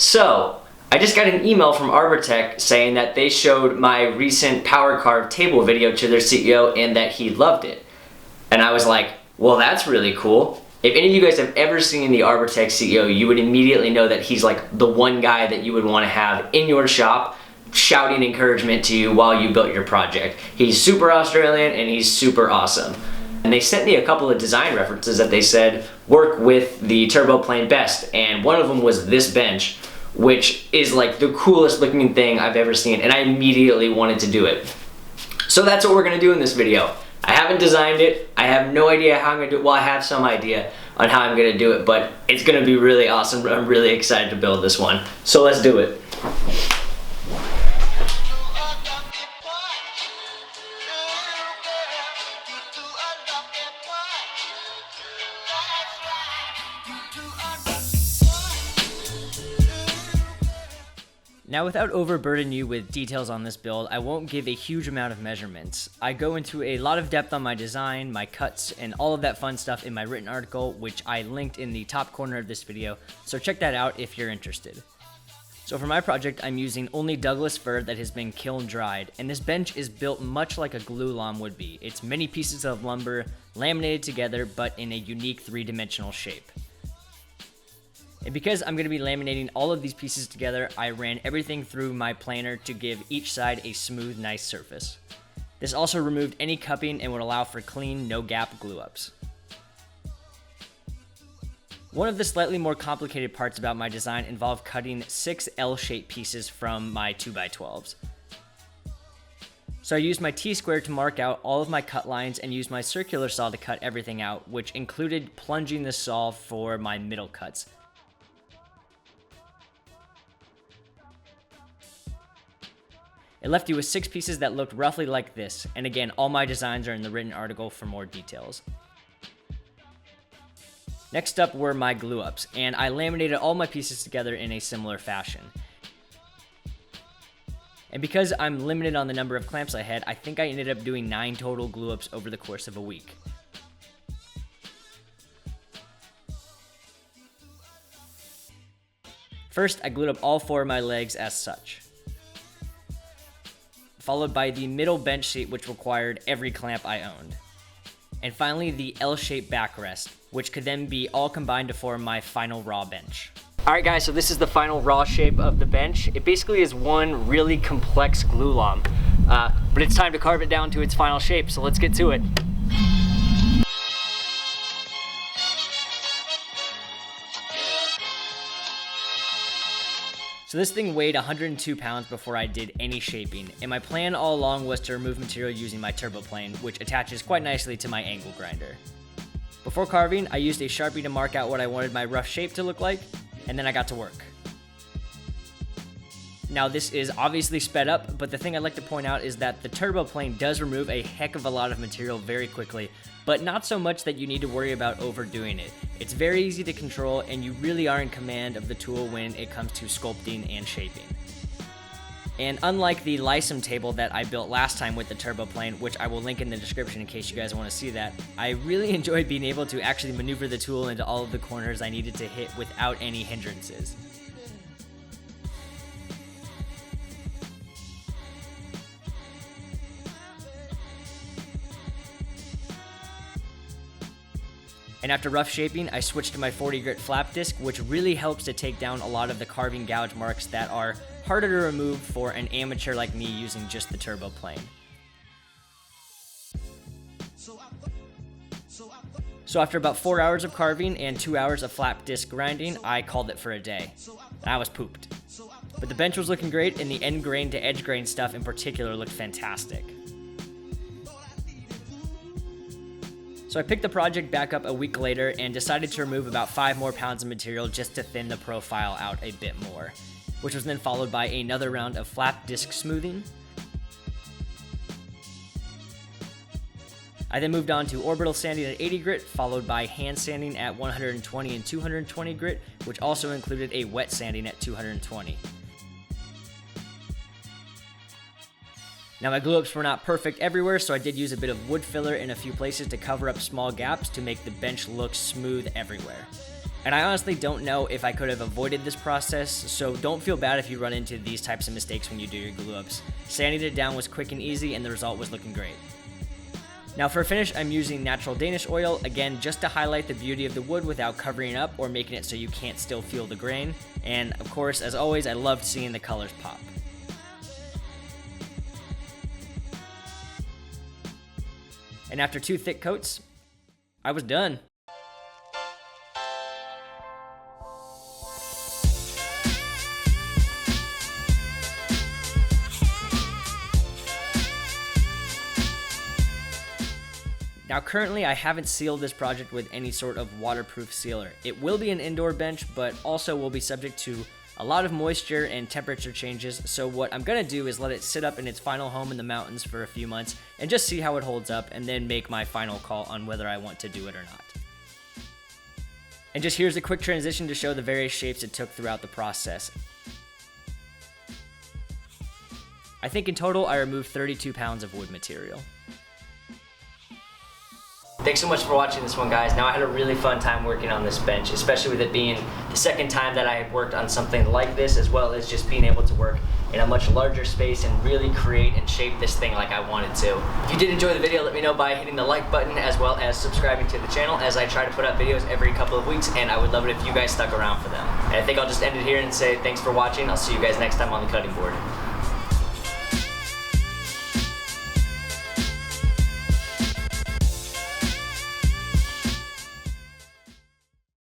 So, I just got an email from Arbortech saying that they showed my recent power carve table video to their CEO and that he loved it. And I was like, well, that's really cool. If any of you guys have ever seen the Arbortech CEO, you would immediately know that he's like the one guy that you would want to have in your shop shouting encouragement to you while you built your project. He's super Australian and he's super awesome. And they sent me a couple of design references that they said work with the turbo plane best, and one of them was this bench, which is like the coolest looking thing I've ever seen, and I immediately wanted to do it. So that's what we're gonna do in this video. I haven't designed it. I have no idea how I'm gonna do it. Well, I have some idea on how I'm gonna do it, but it's gonna be really awesome. I'm really excited to build this one. So let's do it. Now, without overburdening you with details on this build, I won't give a huge amount of measurements. I go into a lot of depth on my design, my cuts, and all of that fun stuff in my written article, which I linked in the top corner of this video, so check that out if you're interested. So for my project, I'm using only Douglas fir that has been kiln dried, and this bench is built much like a glue lom would be. It's many pieces of lumber laminated together, but in a unique three-dimensional shape. And because I'm going to be laminating all of these pieces together, I ran everything through my planer to give each side a smooth, nice surface. This also removed any cupping and would allow for clean, no-gap glue-ups. One of the slightly more complicated parts about my design involved cutting 6 L-shaped pieces from my 2x12s. So I used my T-square to mark out all of my cut lines and used my circular saw to cut everything out, which included plunging the saw for my middle cuts. It left you with 6 pieces that looked roughly like this, and again, all my designs are in the written article for more details. Next up were my glue-ups, and I laminated all my pieces together in a similar fashion. And because I'm limited on the number of clamps I had, I think I ended up doing 9 total glue-ups over the course of a week. First, I glued up all 4 of my legs as such, followed by the middle bench seat, which required every clamp I owned. And finally, the L-shaped backrest, which could then be all combined to form my final raw bench. Alright guys, so this is the final raw shape of the bench. It basically is one really complex glue lom, but it's time to carve it down to its final shape, so let's get to it. So this thing weighed 102 pounds before I did any shaping, and my plan all along was to remove material using my turbo plane, which attaches quite nicely to my angle grinder. Before carving, I used a Sharpie to mark out what I wanted my rough shape to look like, and then I got to work. Now this is obviously sped up, but the thing I'd like to point out is that the turbo plane does remove a heck of a lot of material very quickly, but not so much that you need to worry about overdoing it. It's very easy to control, and you really are in command of the tool when it comes to sculpting and shaping. And unlike the Lysum table that I built last time with the turbo plane, which I will link in the description in case you guys want to see that, I really enjoyed being able to actually maneuver the tool into all of the corners I needed to hit without any hindrances. And after rough shaping, I switched to my 40 grit flap disc, which really helps to take down a lot of the carving gouge marks that are harder to remove for an amateur like me using just the turbo plane. So after about 4 hours of carving and 2 hours of flap disc grinding, I called it for a day. And I was pooped. But the bench was looking great, and the end grain to edge grain stuff in particular looked fantastic. So I picked the project back up a week later and decided to remove about 5 more pounds of material just to thin the profile out a bit more, which was then followed by another round of flap disc smoothing. I then moved on to orbital sanding at 80 grit, followed by hand sanding at 120 and 220 grit, which also included a wet sanding at 220. Now my glue-ups were not perfect everywhere, so I did use a bit of wood filler in a few places to cover up small gaps to make the bench look smooth everywhere. And I honestly don't know if I could have avoided this process, so don't feel bad if you run into these types of mistakes when you do your glue ups. Sanding it down was quick and easy, and the result was looking great. Now for a finish, I'm using natural Danish oil, again just to highlight the beauty of the wood without covering it up or making it so you can't still feel the grain. And of course, as always, I loved seeing the colors pop. And after 2 thick coats, I was done. Now currently I haven't sealed this project with any sort of waterproof sealer. It will be an indoor bench, but also will be subject to a lot of moisture and temperature changes, so what I'm gonna do is let it sit up in its final home in the mountains for a few months and just see how it holds up, and then make my final call on whether I want to do it or not. And just here's a quick transition to show the various shapes it took throughout the process. I think in total I removed 32 pounds of wood material. Thanks so much for watching this one, guys. Now, I had a really fun time working on this bench, especially with it being the second time that I had worked on something like this, as well as just being able to work in a much larger space and really create and shape this thing like I wanted to. If you did enjoy the video, let me know by hitting the like button, as well as subscribing to the channel, as I try to put up videos every couple of weeks, and I would love it if you guys stuck around for them. And I think I'll just end it here and say thanks for watching. I'll see you guys next time on the cutting board.